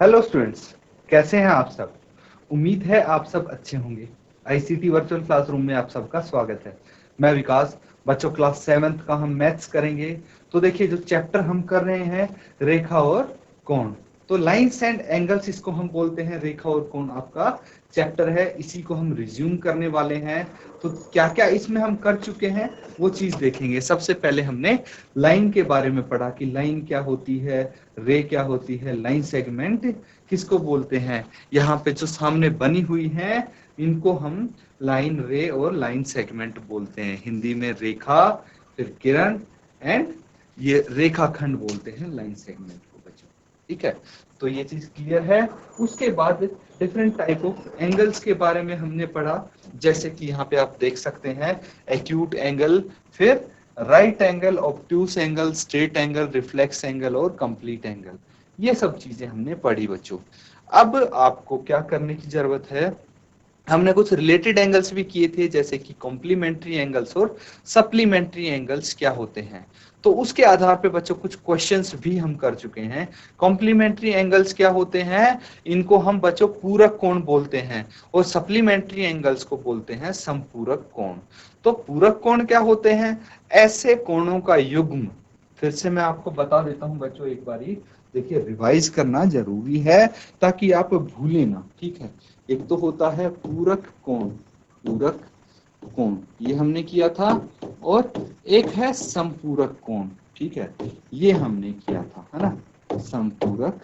Hello students, कैसे हैं आप सब। उम्मीद है आप सब अच्छे होंगे। आईसीटी वर्चुअल क्लासरूम में आप सबका स्वागत है। मैं विकास। बच्चों, क्लास 7th का हम मैथ्स करेंगे। तो देखिए, जो चैप्टर हम कर रहे हैं, रेखा और कोण। तो लाइंस एंड एंगल्स इसको हम बोलते हैं। रेखा और कोण आपका चैप्टर है, इसी को हम रिज्यूम करने वाले हैं। तो क्या क्या इसमें हम कर चुके हैं वो चीज देखेंगे। सबसे पहले हमने लाइन के बारे में पढ़ा कि लाइन क्या होती है, रे क्या होती है, लाइन सेगमेंट किसको बोलते हैं। यहाँ पे जो सामने बनी हुई है इनको हम लाइन, रे और लाइन सेगमेंट बोलते हैं। हिंदी में रेखा, फिर किरण एंड ये रेखाखंड बोलते हैं लाइन सेगमेंट को बच्चों। ठीक है, तो ये चीज क्लियर है। उसके बाद डिफरेंट टाइप ऑफ एंगल्स के बारे में हमने पढ़ा, जैसे कि यहाँ पे आप देख सकते हैं एक्यूट एंगल, फिर right angle, obtuse angle, straight angle, reflex angle और कंप्लीट एंगल। ये सब चीजें हमने पढ़ी बच्चों। अब आपको क्या करने की जरूरत है, हमने कुछ रिलेटेड एंगल्स भी किए थे, जैसे कि कॉम्प्लीमेंट्री एंगल्स और सप्लीमेंट्री एंगल्स क्या होते हैं। तो उसके आधार पे बच्चों कुछ क्वेश्चंस भी हम कर चुके हैं। कॉम्प्लीमेंट्री एंगल्स क्या होते हैं, इनको हम बच्चों पूरक कोण बोलते हैं, और सप्लीमेंट्री एंगल्स को बोलते हैं संपूरक कोण। तो पूरक कोण क्या होते हैं, ऐसे कोणों का युग्म। फिर से मैं आपको बता देता हूं बच्चों, एक बारी देखिए, रिवाइज करना जरूरी है ताकि आप भूलें ना। ठीक है, एक तो होता है पूरक कोण, पूरक कोण ये हमने किया था, और एक है संपूरक कोण। ठीक है, ये हमने किया था, है ना, संपूरक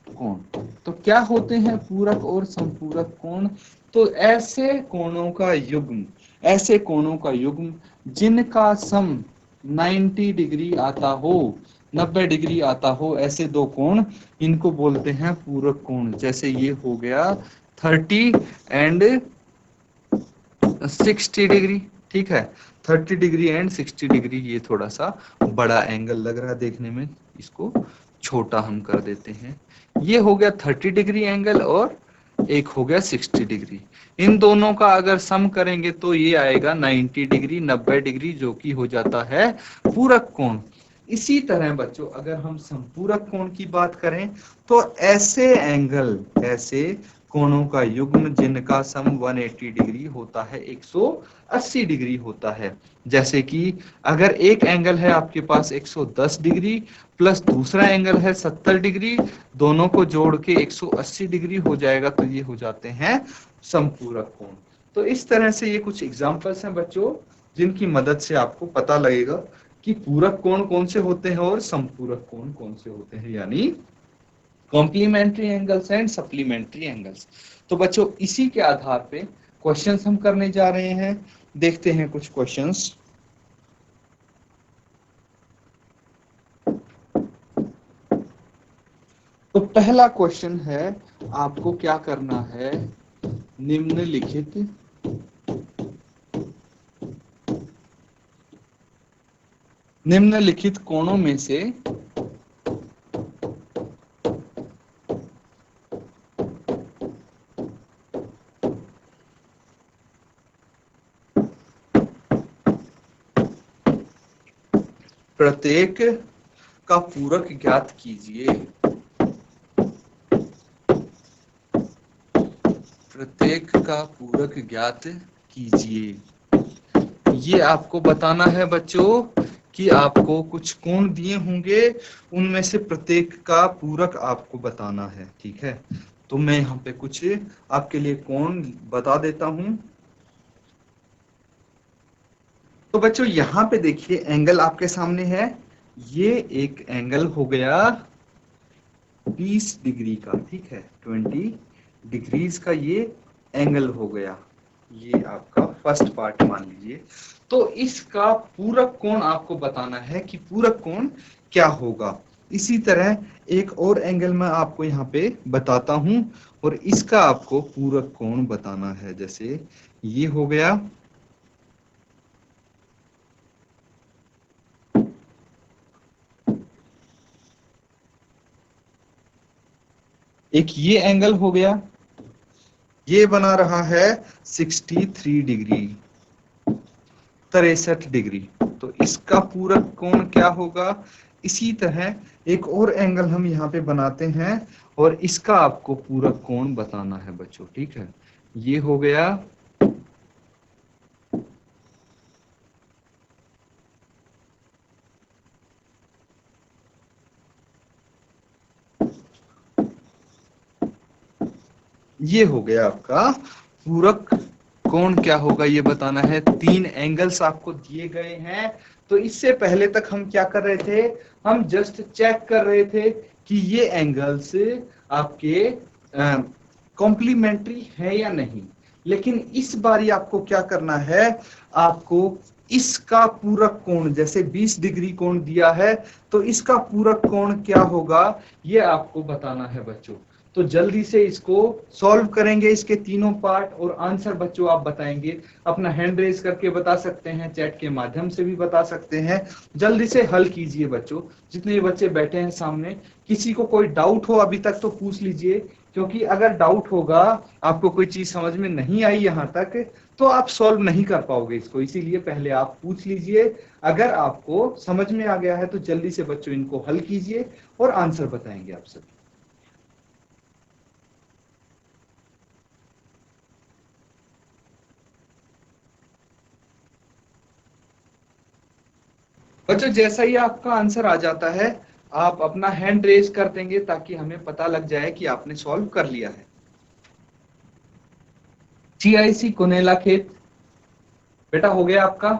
कोण। तो क्या होते हैं पूरक और संपूरक कोण, तो ऐसे कोणों का युग्म, ऐसे कोणों का युग्म जिनका सम 90 डिग्री आता हो, 90 डिग्री आता हो, ऐसे दो कोण, इनको बोलते हैं पूरक कोण। जैसे ये हो गया 30 एंड 60 डिग्री। ठीक है, 30 डिग्री एंड 60 डिग्री, ये थोड़ा सा बड़ा एंगल लग रहा है देखने में, इसको छोटा हम कर देते हैं। ये हो गया 30 डिग्री एंगल, और एक हो गया 60 डिग्री। इन दोनों का अगर सम करेंगे तो ये आएगा 90 डिग्री, 90 डिग्री, जो कि हो जाता है पूरक कोण। इसी तरह बच्चों, अगर हम संपूरक कोण की बात करें, तो ऐसे एंगल, ऐसे कोणों का युग्म जिनका सम 180 डिग्री होता है, 180 डिग्री होता है। जैसे कि अगर एक एंगल है आपके पास 110 डिग्री, प्लस दूसरा एंगल है 70 डिग्री, दोनों को जोड़ के 180 डिग्री हो जाएगा, तो ये हो जाते हैं संपूरक कोण। तो इस तरह से ये कुछ एग्जांपल्स हैं बच्चों, जिनकी मदद से आपको पता लगेगा कि पूरक कोण कौन से होते हैं और संपूरक कोण कौन से होते हैं, यानी complementary angles and supplementary angles. तो बच्चों, इसी के आधार पे क्वेश्चंस हम करने जा रहे हैं। देखते हैं कुछ क्वेश्चंस। तो पहला क्वेश्चन है, आपको क्या करना है, निम्नलिखित निम्नलिखित कोणों में से प्रत्येक का पूरक ज्ञात कीजिए। प्रत्येक का पूरक ज्ञात कीजिए। ये आपको बताना है बच्चों कि आपको कुछ कोण दिए होंगे, उनमें से प्रत्येक का पूरक आपको बताना है। ठीक है, तो मैं यहाँ पे कुछ आपके लिए कोण बता देता हूं। तो बच्चों, यहाँ पे देखिए, एंगल आपके सामने है। ये एक एंगल हो गया 20 डिग्री का। ठीक है, 20 डिग्रीज का ये एंगल हो गया। ये आपका फर्स्ट पार्ट मान लीजिए। तो इसका पूरक कोण आपको बताना है कि पूरक कोण क्या होगा। इसी तरह एक और एंगल मैं आपको यहाँ पे बताता हूं, और इसका आपको पूरक कोण बताना है। जैसे ये हो गया, एक ये एंगल हो गया, ये बना रहा है 63 डिग्री, 63 डिग्री। तो इसका पूरक कोण क्या होगा, इसी तरह एक और एंगल हम यहाँ पे बनाते हैं और इसका आपको पूरक कोण बताना है बच्चों, ठीक है। ये हो गया ये हो गया आपका पूरक कोण क्या होगा ये बताना है। 3 एंगल्स आपको दिए गए हैं। तो इससे पहले तक हम क्या कर रहे थे, हम जस्ट चेक कर रहे थे कि ये एंगल्स आपके कॉम्प्लीमेंट्री है या नहीं। लेकिन इस बारी आपको क्या करना है, आपको इसका पूरक कोण, जैसे 20 डिग्री कोण दिया है तो इसका पूरक कोण क्या होगा ये आपको बताना है बच्चों। तो जल्दी से इसको सॉल्व करेंगे, इसके तीनों पार्ट, और आंसर बच्चों आप बताएंगे। अपना हैंड रेज करके बता सकते हैं, चैट के माध्यम से भी बता सकते हैं। जल्दी से हल कीजिए बच्चों, जितने भी बच्चे बैठे हैं सामने। किसी को कोई डाउट हो अभी तक तो पूछ लीजिए, क्योंकि अगर डाउट होगा, आपको कोई चीज समझ में नहीं आई यहाँ तक, तो आप सॉल्व नहीं कर पाओगे इसको। इसीलिए पहले आप पूछ लीजिए। अगर आपको समझ में आ गया है तो जल्दी से बच्चों इनको हल कीजिए और आंसर बताएंगे आप सभी। बच्चों जैसा ही आपका आंसर आ जाता है, आप अपना हैंड रेज कर देंगे ताकि हमें पता लग जाए कि आपने सॉल्व कर लिया है। GIC कुनेला खेत बेटा हो गया आपका।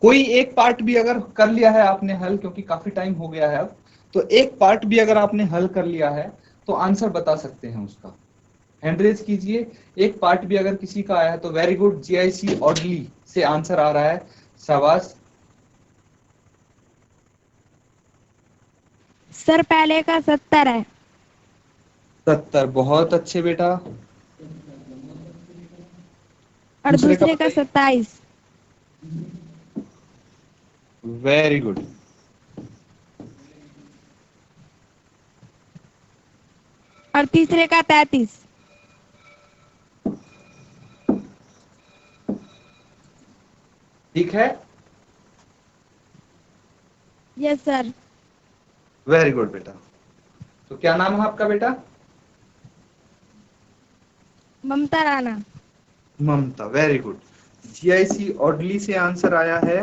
कोई एक पार्ट भी अगर कर लिया है आपने हल, क्योंकि काफी टाइम हो गया है अब, तो एक पार्ट भी अगर आपने हल कर लिया है तो आंसर बता सकते हैं उसका। हैंड रेज कीजिए। एक पार्ट भी अगर किसी का आया है तो वेरी गुड, GIC ऑडली से आंसर आ रहा है, शाबाश। सर पहले का 70 है। 70, बहुत अच्छे बेटा। और दूसरे का बताइए। 27। Very good. और तीसरे का 33। ठीक है, यस सर। वेरी गुड बेटा। तो क्या नाम है आपका बेटा? ममता राणा। ममता, वेरी गुड। GIC ऑडली से आंसर आया है।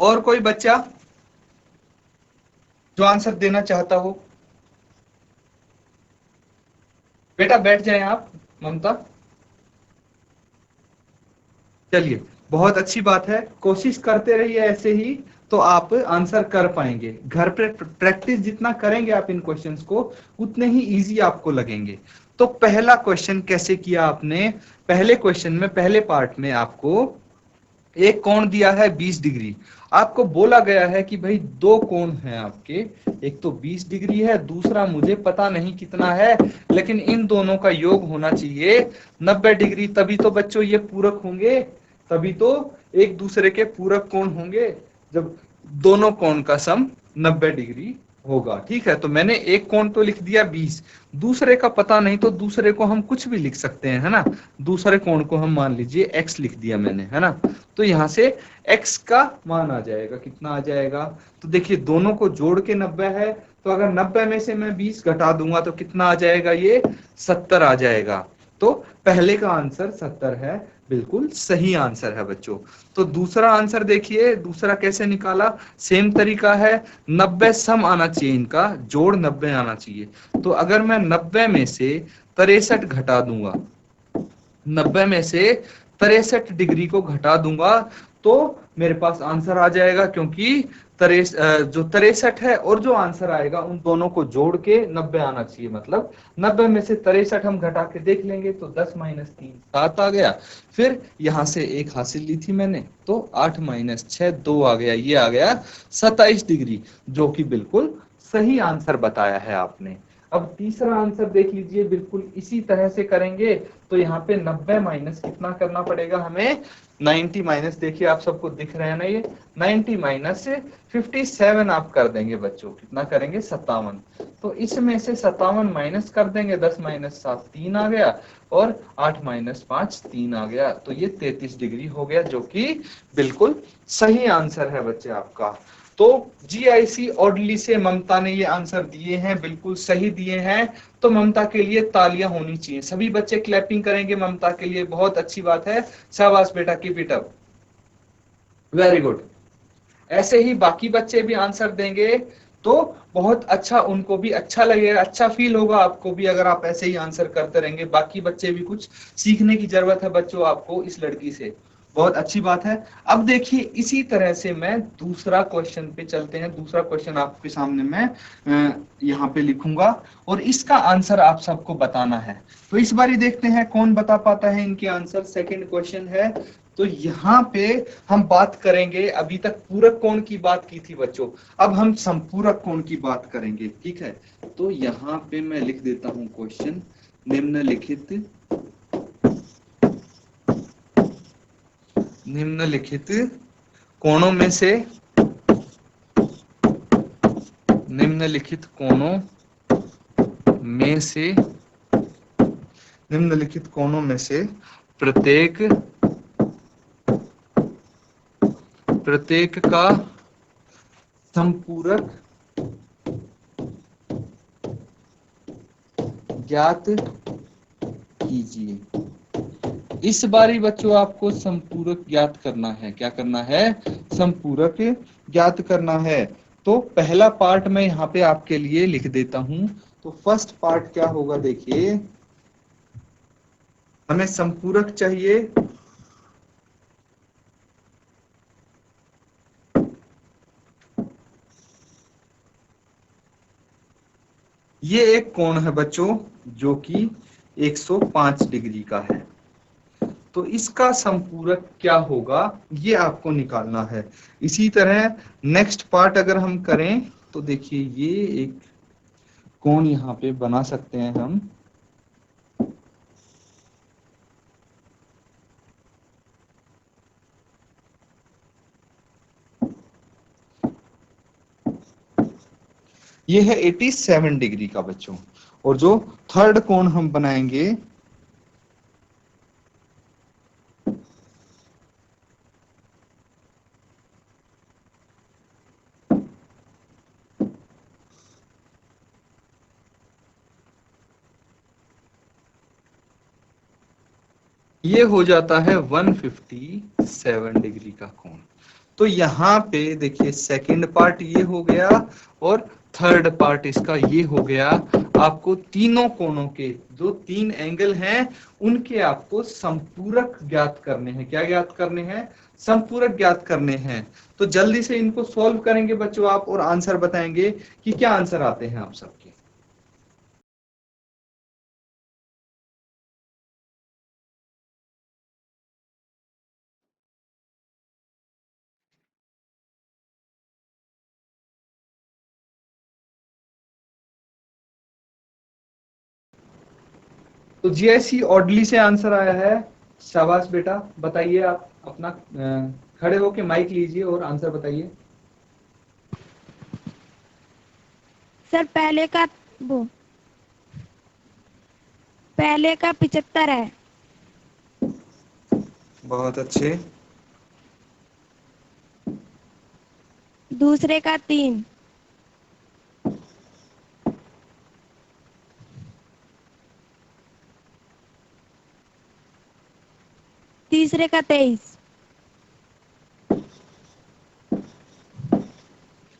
और कोई बच्चा जो आंसर देना चाहता हो? बेटा बैठ जाएं आप, ममता। चलिए, बहुत अच्छी बात है, कोशिश करते रहिए ऐसे ही, तो आप आंसर कर पाएंगे। घर पे प्रैक्टिस जितना करेंगे आप इन क्वेश्चंस को, उतने ही इजी आपको लगेंगे। तो पहला क्वेश्चन कैसे किया आपने? पहले क्वेश्चन में, पहले पार्ट में आपको एक कोण दिया है 20 डिग्री। आपको बोला गया है कि भाई दो कोण हैं आपके, एक तो 20 डिग्री है, दूसरा मुझे पता नहीं कितना है, लेकिन इन दोनों का योग होना चाहिए 90 डिग्री। तभी तो बच्चों ये पूरक होंगे, तभी तो एक दूसरे के पूरक कोण होंगे, जब दोनों कोण का सम 90 डिग्री होगा। ठीक है, तो मैंने एक कोण तो लिख दिया 20, दूसरे का पता नहीं तो दूसरे को हम कुछ भी लिख सकते हैं, है ना। दूसरे कोण को हम मान लीजिए x लिख दिया मैंने, है ना। तो यहाँ से x का मान आ जाएगा, कितना आ जाएगा? तो देखिए दोनों को जोड़ के 90 है, तो अगर 90 में से मैं 20 घटा दूंगा तो कितना आ जाएगा? ये 70 आ जाएगा। तो पहले का आंसर 70 है, बिल्कुल सही आंसर है बच्चों। तो दूसरा आंसर देखिए, दूसरा कैसे निकाला? सेम तरीका है, 90 सम आना चाहिए, इनका जोड़ 90 आना चाहिए। तो अगर मैं 90 में से 63 घटा दूंगा, 90 में से 63 डिग्री को घटा दूंगा, तो मेरे पास आंसर आ जाएगा, क्योंकि जो 63 है और जो आंसर आएगा उन दोनों को जोड़ के 90 आना चाहिए। मतलब 90 में से 63 हम घटा के देख लेंगे तो 10 माइनस 3 7 आ गया। फिर यहां से एक हासिल ली थी मैंने, तो 8 माइनस 6 2 आ गया, ये आ गया 27 डिग्री, जो कि बिल्कुल सही आंसर बताया है आपने। अब तीसरा आंसर देख लीजिए, बिल्कुल इसी तरह से करेंगे। तो यहाँ पे 90 माइनस कितना करना पड़ेगा हमें, 90 माइनस, देखिए आप सबको दिख रहे हैं ना, ये 90 माइनस 57 आप कर देंगे बच्चों, कितना करेंगे, 57। तो इसमें से 57 माइनस कर देंगे, 10 माइनस 7 3 आ गया, और 8 माइनस 5 3 आ गया, तो ये 33 डिग्री हो गया, जो कि बिल्कुल सही आंसर है बच्चे आपका। तो जीआईसी ऑर्डली से ममता ने ये आंसर दिए हैं, बिल्कुल सही दिए हैं। तो ममता के लिए तालियां होनी चाहिए, सभी बच्चे क्लैपिंग करेंगे ममता के लिए, बहुत अच्छी बात है, शाबाश बेटा, keep it up, very good. ऐसे ही बाकी बच्चे भी आंसर देंगे तो बहुत अच्छा, उनको भी अच्छा लगेगा, अच्छा फील होगा आपको भी, अगर आप ऐसे ही आंसर करते रहेंगे। बाकी बच्चे भी कुछ सीखने की जरूरत है बच्चों आपको इस लड़की से, बहुत अच्छी बात है। अब देखिए इसी तरह से मैं दूसरा क्वेश्चन पे चलते हैं। दूसरा क्वेश्चन आपके सामने मैं यहाँ पे लिखूंगा और इसका आंसर आप सबको बताना है। तो इस बार देखते हैं कौन बता पाता है इनके आंसर। सेकंड क्वेश्चन है, तो यहाँ पे हम बात करेंगे, अभी तक पूरक कोण की बात की थी बच्चों, अब हम संपूरक कोण की बात करेंगे, ठीक है। तो यहाँ पे मैं लिख देता हूं क्वेश्चन, निम्नलिखित कोणों में से, निम्नलिखित कोणों में से, निम्नलिखित कोणों में से प्रत्येक का संपूरक ज्ञात कीजिए। इस बारी बच्चों आपको संपूरक ज्ञात करना है, क्या करना है, संपूरक ज्ञात करना है। तो पहला पार्ट मैं यहाँ पे आपके लिए लिख देता हूं। तो फर्स्ट पार्ट क्या होगा, देखिए हमें संपूरक चाहिए, ये एक कोण है बच्चों जो कि 105 डिग्री का है। तो इसका संपूरक क्या होगा ये आपको निकालना है। इसी तरह नेक्स्ट पार्ट अगर हम करें तो देखिए ये एक कोण यहाँ पे बना सकते हैं हम, ये है 87 डिग्री का बच्चों। और जो थर्ड कोण हम बनाएंगे, ये हो जाता है 157 डिग्री का कोण। तो यहाँ पे देखिए सेकंड पार्ट ये हो गया और थर्ड पार्ट इसका ये हो गया। आपको तीनों कोणों के जो तीन एंगल हैं उनके आपको संपूरक ज्ञात करने हैं। क्या ज्ञात करने हैं, संपूरक ज्ञात करने हैं। तो जल्दी से इनको सॉल्व करेंगे बच्चों आप और आंसर बताएंगे कि क्या आंसर आते हैं आप सबके। तो जीआईसी ऑर्डली से आंसर आया है, शाबाश बेटा। बताइए आप अपना खड़े होके माइक लीजिए और आंसर बताइए। सर पहले का 75 है। बहुत अच्छे। दूसरे का 3। तीसरे का 23।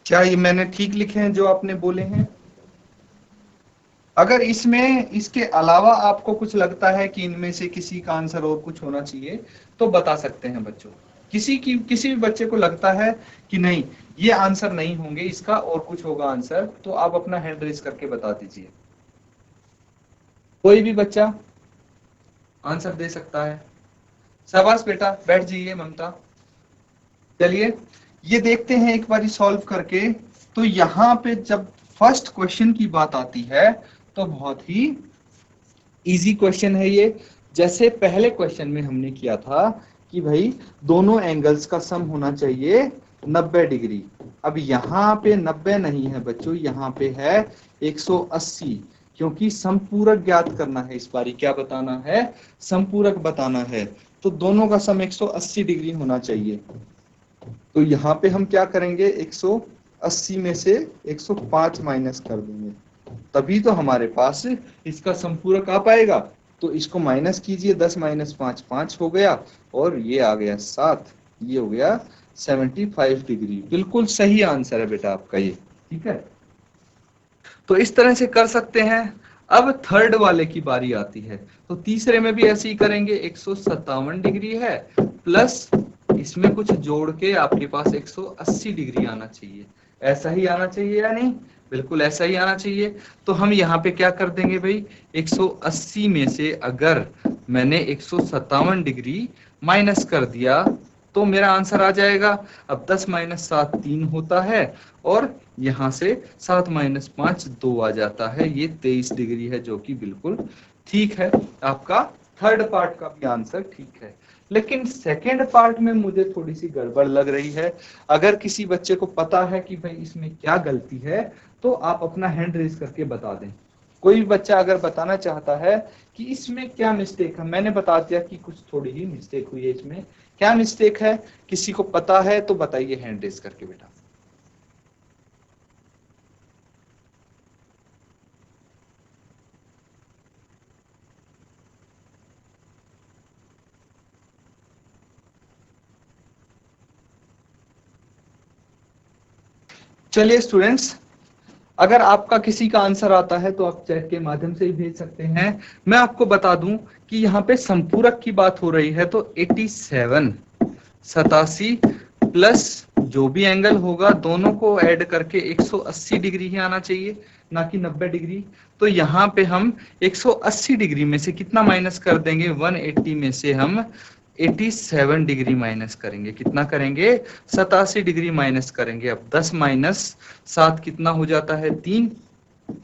क्या ये मैंने ठीक लिखे हैं जो आपने बोले हैं? अगर इसमें इसके अलावा आपको कुछ लगता है कि इनमें से किसी का आंसर और कुछ होना चाहिए तो बता सकते हैं बच्चों। किसी भी बच्चे को लगता है कि नहीं ये आंसर नहीं होंगे, इसका और कुछ होगा आंसर, तो आप अपना हैंड रेज करके बता दीजिए। कोई भी बच्चा आंसर दे सकता है। शाबाश बेटा, बैठ जाइए ममता। चलिए ये देखते हैं एक बारी सॉल्व करके। तो यहाँ पे जब फर्स्ट क्वेश्चन की बात आती है तो बहुत ही इजी क्वेश्चन है ये। जैसे पहले क्वेश्चन में हमने किया था कि भाई दोनों एंगल्स का सम होना चाहिए 90 डिग्री। अब यहाँ पे 90 नहीं है बच्चों, यहाँ पे है 180, क्योंकि समपूरक ज्ञात करना है इस बारी। क्या बताना है? समपूरक बताना है। तो दोनों का सम 180 डिग्री होना चाहिए। तो यहाँ पे हम क्या करेंगे, 180 में से 105 माइनस कर देंगे, तभी तो हमारे पास इसका समपूरक आ पाएगा। तो इसको माइनस कीजिए, 10 माइनस 5 5 हो गया, और ये आ गया 7, ये हो गया 75 डिग्री। बिल्कुल सही आंसर है बेटा आपका ये, ठीक है। तो इस तरह से कर सकते हैं। अब थर्ड वाले की बारी आती है, तो तीसरे में भी ऐसे ही करेंगे। 157 डिग्री है, प्लस इसमें कुछ जोड़ के आपके पास 180 डिग्री आना चाहिए। ऐसा ही आना चाहिए या नहीं? बिल्कुल ऐसा ही आना चाहिए। तो हम यहाँ पे क्या कर देंगे भाई, 180 में से अगर मैंने 157 डिग्री माइनस कर दिया तो मेरा आंसर आ जाएगा। अब 10 माइनस 7 3 होता है, और यहाँ से 7 माइनस 5 2 आ जाता है। ये 23 डिग्री है, जो कि बिल्कुल ठीक है। आपका थर्ड पार्ट का भी आंसर ठीक है। लेकिन सेकेंड पार्ट में मुझे थोड़ी सी गड़बड़ लग रही है। अगर किसी बच्चे को पता है कि भाई इसमें क्या गलती है, तो आप अपना हैंड रेज करके बता दें। कोई भी बच्चा अगर बताना चाहता है कि इसमें क्या मिस्टेक है, मैंने बता दिया कि कुछ थोड़ी ही मिस्टेक हुई है, इसमें क्या मिस्टेक है, किसी को पता है तो बताइए हैंड रेज करके बेटा। चलिए स्टूडेंट्स, अगर आपका किसी का आंसर आता है तो आप चैट के माध्यम से ही भेज सकते हैं। मैं आपको बता दूं कि यहाँ पे संपूरक की बात हो रही है, तो 87 87 प्लस जो भी एंगल होगा दोनों को ऐड करके 180 डिग्री ही आना चाहिए, ना कि 90 डिग्री। तो यहाँ पे हम 180 डिग्री में से कितना माइनस कर देंगे, 180 में से हम 87 डिग्री माइनस करेंगे। कितना करेंगे? 87 डिग्री माइनस करेंगे। अब 10 माइनस 7 कितना हो जाता है, 3,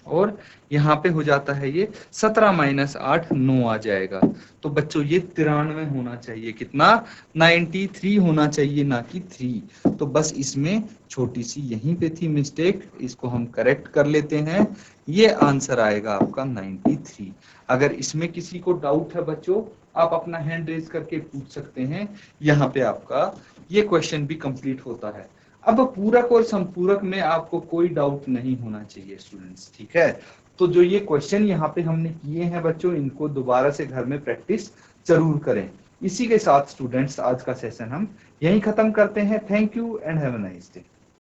और यहाँ पे हो जाता है ये 17 माइनस 8 9 आ जाएगा। तो बच्चों ये 93 होना चाहिए। कितना? 93 होना चाहिए, ना कि 3। तो बस इसमें छोटी सी यहीं पे थी मिस्टेक, इसको हम करेक्ट कर लेते हैं। ये आंसर आएगा आपका 93। अगर इसमें किसी को डाउट है बच्चों, आप अपना हैंड रेज करके पूछ सकते हैं। यहाँ पे आपका ये क्वेश्चन भी कंप्लीट होता है। अब पूरक और संपूरक में आपको कोई डाउट नहीं होना चाहिए स्टूडेंट्स, ठीक है। तो जो ये क्वेश्चन यहाँ पे हमने किए हैं बच्चों, इनको दोबारा से घर में प्रैक्टिस जरूर करें। इसी के साथ स्टूडेंट्स आज का सेशन हम यहीं खत्म करते हैं। Thank you and have a nice day.